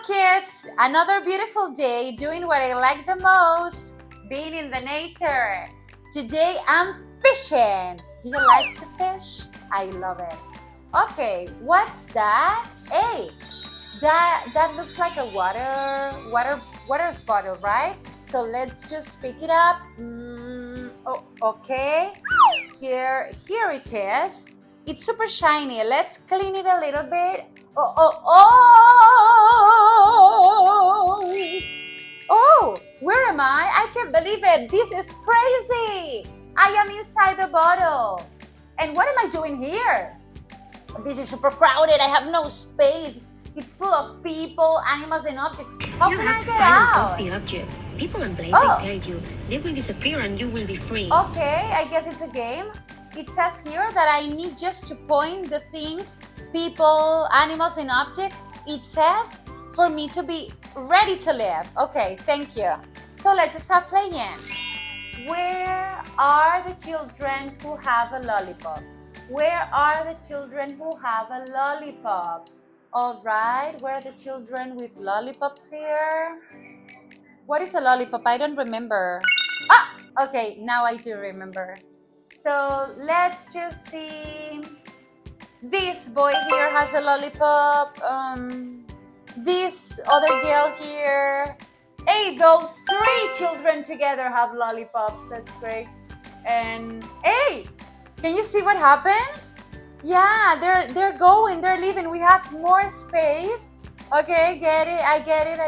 kids, another beautiful day doing what I like the most, being in the nature. Today I'm fishing. Do you like to fish? I love it. Okay, what's that? Hey, that looks like a water bottle, right? So let's just pick it up. Oh, okay. Here it is. It's super shiny. Let's clean it a little bit. Oh, where am I? I can't believe it. This is crazy. I am inside the bottle. And what am I doing here? This is super crowded. I have no space. It's full of people, animals, and objects. How You can have I to get find and out? post the objects. People and places Oh. tell you they will disappear and you will be free. Okay, I guess it's a game. It says here that I need just to point the things, people, animals, and objects. It says for me to be ready to live. Okay, thank you. So let's start playing. Where are the children who have a lollipop? Where are the children who have a lollipop? All right, where are the children with lollipops here? What is a lollipop? I don't remember. Ah, okay, now I do remember. So let's just see. This boy here has a lollipop. This other girl here. Hey, those three children together have lollipops. That's great. And hey, can you see what happens? Yeah, they're going, they're leaving. We have more space. Okay, get it. I get it.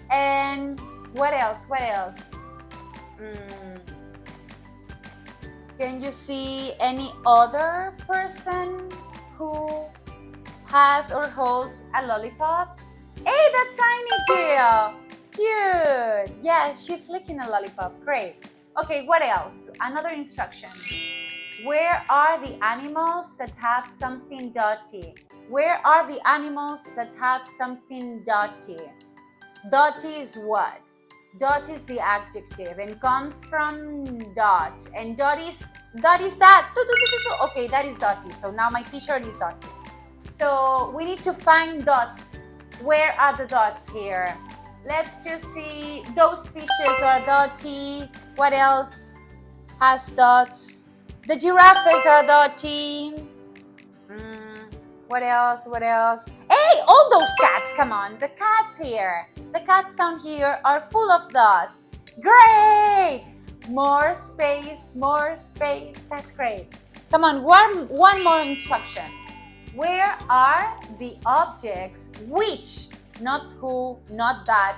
And what else? Can you see any other person who has or holds a lollipop? Hey, that tiny girl! Cute! Yeah, she's licking a lollipop. Great. Okay, what else? Another instruction. Where are the animals that have something dotty? Where are the animals that have something dotty? Dotty is what? Dot is the adjective and comes from dot. And dot is that. Okay, that is dotty. So now my t-shirt is dotty. So we need to find dots. Where are the dots here? Let's just see. Those fishes are dotty. What else has dots? The giraffes are dotty. What else? Hey, all those cats, come on. The cats here. The cats down here are full of dots. Great! More space. That's great. Come on, one more instruction. Where are the objects which, not who, not that,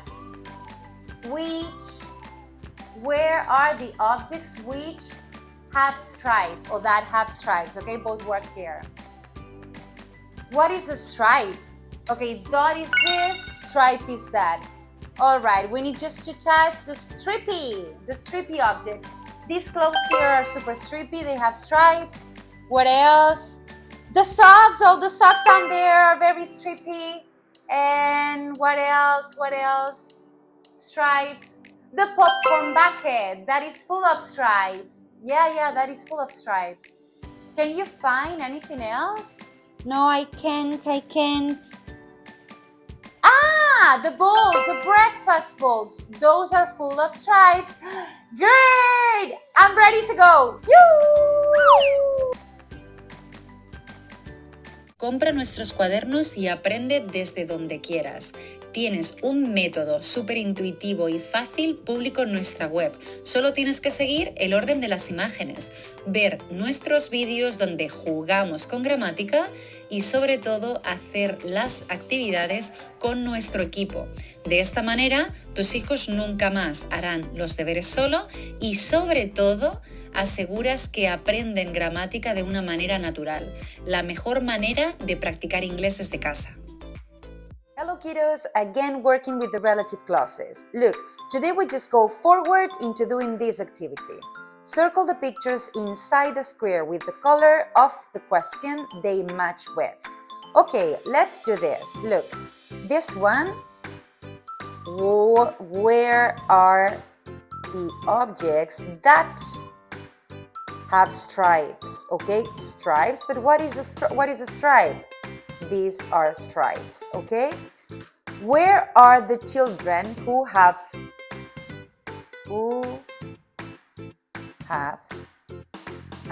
which, where are the objects which have stripes or that have stripes? Okay, both work here. What is a stripe? Okay, dot is this, stripe is that. All right, we need just to touch the strippy objects. These clothes here are super strippy, they have stripes. What else? The socks, all the socks down there are very strippy. And what else? Stripes. The popcorn bucket, that is full of stripes. Yeah, that is full of stripes. Can you find anything else? No, I can't. Ah, the bowls, the breakfast bowls. Those are full of stripes. Great! I'm ready to go. Yoo! Compra nuestros cuadernos y aprende desde donde quieras. Tienes un método súper intuitivo y fácil público en nuestra web. Solo tienes que seguir el orden de las imágenes, ver nuestros vídeos donde jugamos con gramática y sobre todo hacer las actividades con nuestro equipo. De esta manera, tus hijos nunca más harán los deberes solo y sobre todo aseguras que aprenden gramática de una manera natural, la mejor manera de practicar inglés desde casa. Hello kiddos, again working with the relative clauses. Look, today we just go forward into doing this activity. Circle the pictures inside the square with the color of the question they match with. Okay, let's do this. Look, this one, where are the objects that have stripes? Okay, stripes, but what is a stripe? These are stripes, okay? Where are the children who have a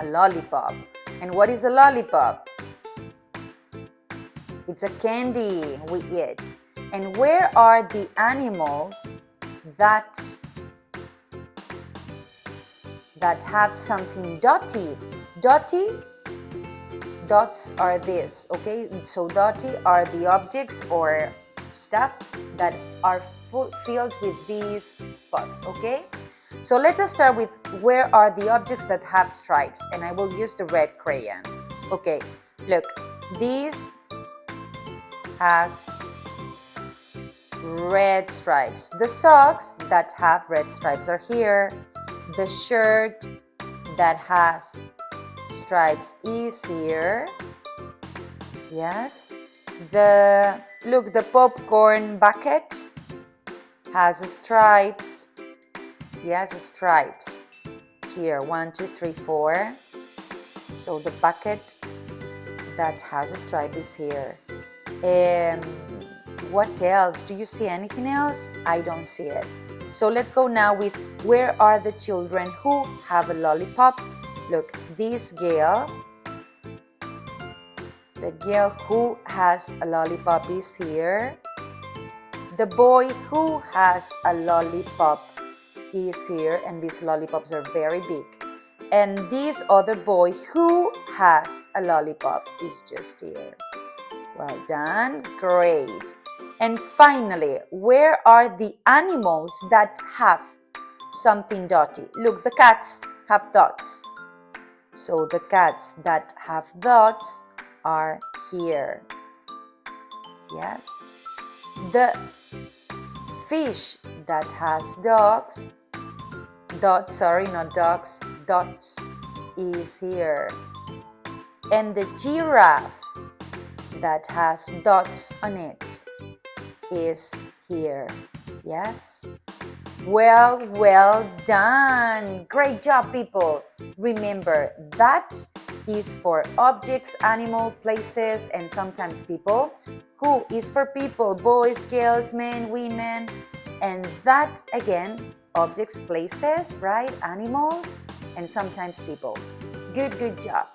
lollipop? And what is a lollipop? It's a candy we eat. And where are the animals that have something dotty? Dots are this, okay? So dotty are the objects or stuff that are filled with these spots, okay? So let us start with where are the objects that have stripes, and I will use the red crayon. Okay, look, this has red stripes. The socks that have red stripes are here. The shirt that has stripes is here. Yes. The popcorn bucket has stripes. Yes, stripes. Here, 1, 2, 3, 4. So the bucket that has a stripe is here. What else? Do you see anything else? I don't see it. So let's go now with where are the children who have a lollipop? Look, this girl, the girl who has a lollipop is here. The boy who has a lollipop is here, and these lollipops are very big. And this other boy who has a lollipop is just here. Well done, great. And finally, where are the animals that have something dotty? Look, the cats have dots. So the cats that have dots are here. Yes. The fish that has dots, is here. And the giraffe that has dots on it is here. Yes. Well done. Great job, people. Remember, that is for objects, animal, places, and sometimes people. Who is for people, boys, girls, men, women. And that, again, objects, places, right? Animals, and sometimes people. Good job.